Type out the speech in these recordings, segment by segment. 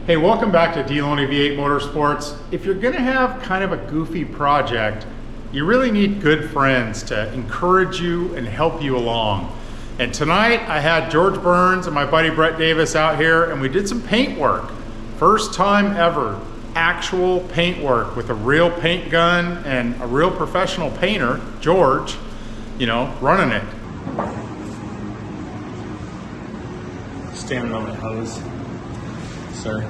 Hey, welcome back to Deloney V8 Motorsports. If you're gonna have kind of a goofy project, you really need good friends to encourage you and help you along. And tonight I had George Burns and my buddy Brett Davis out here and we did some paint work. First time ever, actual paint work with a real paint gun and a real professional painter, George, you know, running it. Standing on the hose, sir.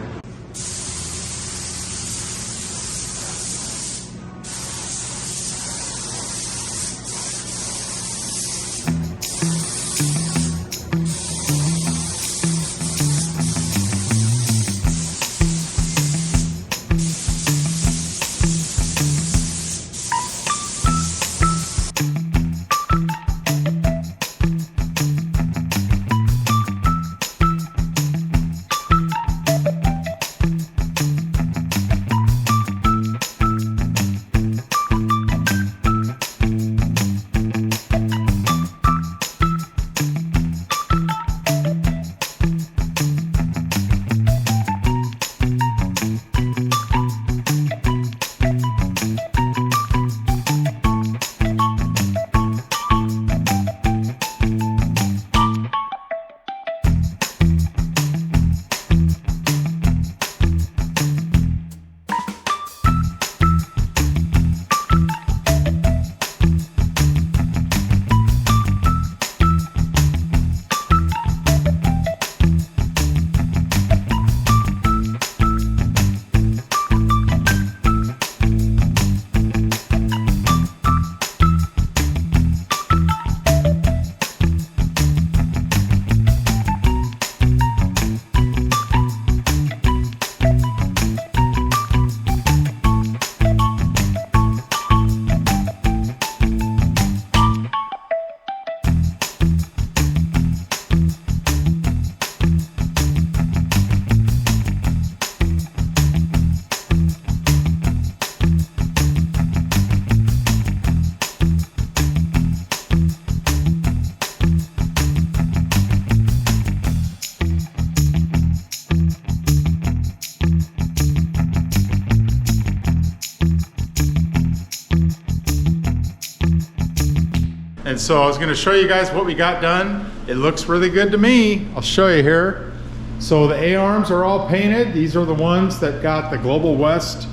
And so I was going to show you guys what we got done. It looks really good to me. I'll show you here. So the A-arms are all painted. These are the ones that got the Global West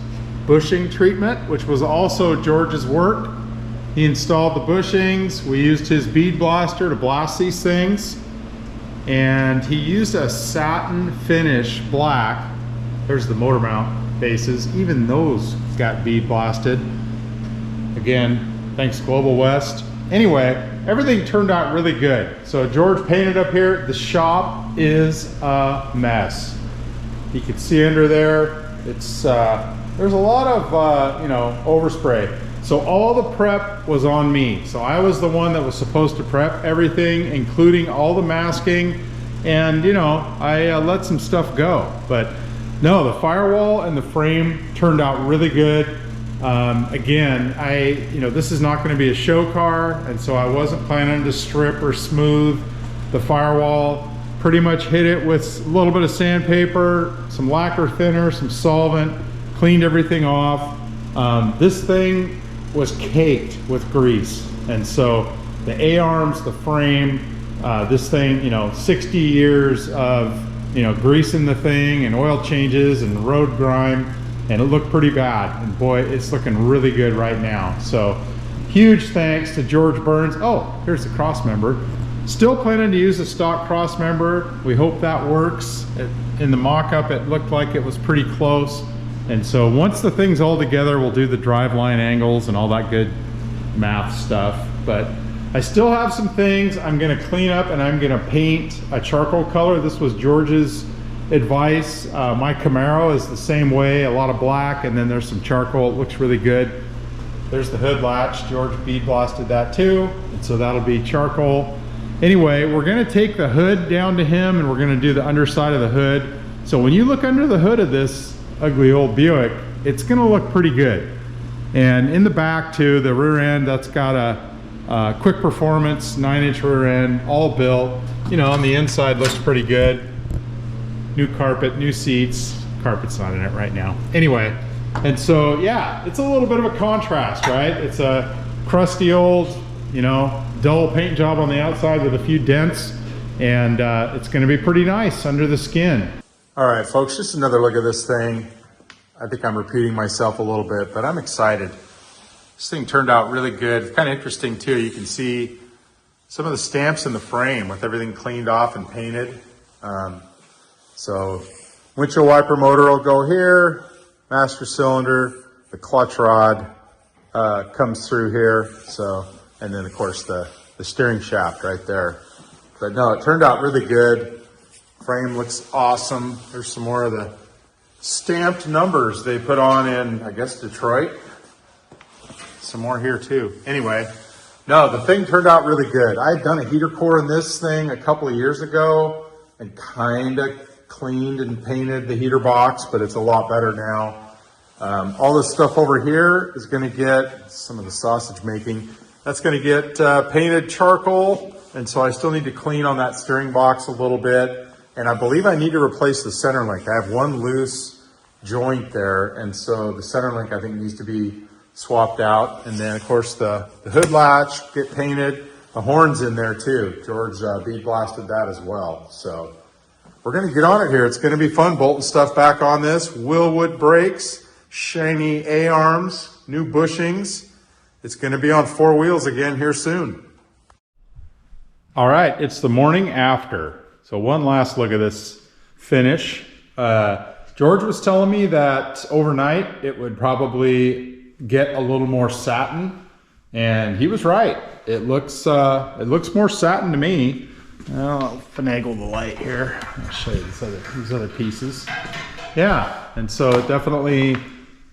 bushing treatment, which was also George's work. He installed the bushings. We used his bead blaster to blast these things. And he used a satin finish black. There's the motor mount bases. Even those got bead blasted. Again, thanks Global West. Anyway, everything turned out really good. So George painted up here. The shop is a mess. You can see under there, it's there's a lot of you know, overspray. So all the prep was on me. So I was the one that was supposed to prep everything, including all the masking. And you know, I let some stuff go. But no, the firewall and the frame turned out really good. Again, you know, this is not going to be a show car, and so I wasn't planning to strip or smooth the firewall. Pretty much hit it with a little bit of sandpaper, some lacquer thinner, some solvent, cleaned everything off. This thing was caked with grease, and so the A-arms, the frame, this thing, you know, 60 years of, you know, greasing the thing and oil changes and road grime. And it looked pretty bad, and boy, it's looking really good right now. So huge thanks to George Burns. Oh, here's the cross member. Still planning to use the stock cross member. We hope that works. In the mock-up, it looked like it was pretty close. And so once the thing's all together, we'll do the drive line angles and all that good math stuff. But I still have some things I'm gonna clean up, and I'm gonna paint a charcoal color. This was George's advice. My Camaro is the same way, a lot of black, and then there's some charcoal. It looks really good. There's the hood latch. George bead blasted that too, and so that'll be charcoal. Anyway, we're gonna take the hood down to him, and we're gonna do the underside of the hood. So when you look under the hood of this ugly old Buick, it's gonna look pretty good. And in the back too, the rear end, that's got a quick performance 9-inch rear end, all built. You know, on the inside looks pretty good. New carpet, new seats, carpet's not in it right now. Anyway, and so yeah, it's a little bit of a contrast, right? It's a crusty old, you know, dull paint job on the outside with a few dents, and it's gonna be pretty nice under the skin. All right, folks, just another look at this thing. I think I'm repeating myself a little bit, but I'm excited. This thing turned out really good. It's kind of interesting too. You can see some of the stamps in the frame with everything cleaned off and painted. So windshield wiper motor will go here, master cylinder, the clutch rod comes through here. So, and then of course the steering shaft right there. But no, it turned out really good. Frame looks awesome. There's some more of the stamped numbers they put on in, I guess, Detroit. Some more here too. Anyway, no, the thing turned out really good. I had done a heater core in this thing a couple of years ago and kind of cleaned and painted the heater box, but it's a lot better now. All this stuff over here is going to get, some of the sausage making, that's going to get painted charcoal, and so I still need to clean on that steering box a little bit. And I believe I need to replace the center link. I have one loose joint there, and so the center link I think needs to be swapped out. And then of course the hood latch get painted. The horn's in there too. George bead blasted that as well. So we're gonna get on it here. It's gonna be fun bolting stuff back on this. Willwood brakes, shiny A-arms, new bushings. It's gonna be on 4 wheels again here soon. All right, it's the morning after. So one last look at this finish. George was telling me that overnight it would probably get a little more satin, and he was right. It looks more satin to me. I'll finagle the light here. I'll show you these other pieces. Yeah, and so it definitely,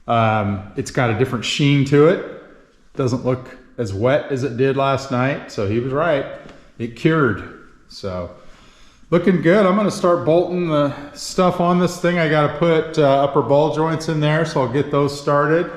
it's got a different sheen to it. Doesn't look as wet as it did last night, so he was right. It cured, so. Looking good. I'm going to start bolting the stuff on this thing. I got to put upper ball joints in there, so I'll get those started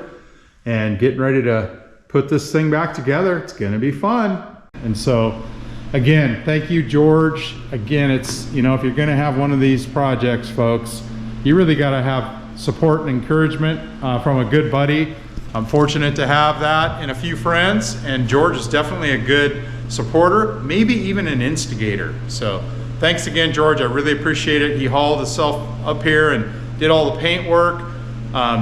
and getting ready to put this thing back together. It's going to be fun. And so again, thank you, George. Again, it's, you know, if you're going to have one of these projects, folks, you really got to have support and encouragement from a good buddy. I'm fortunate to have that in a few friends, and George is definitely a good supporter, maybe even an instigator. So thanks again, George. I really appreciate it. He hauled himself up here and did all the paint work.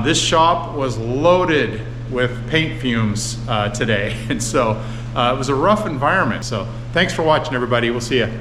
This shop was loaded with paint fumes today. And so it was a rough environment. So thanks for watching, everybody. We'll see you.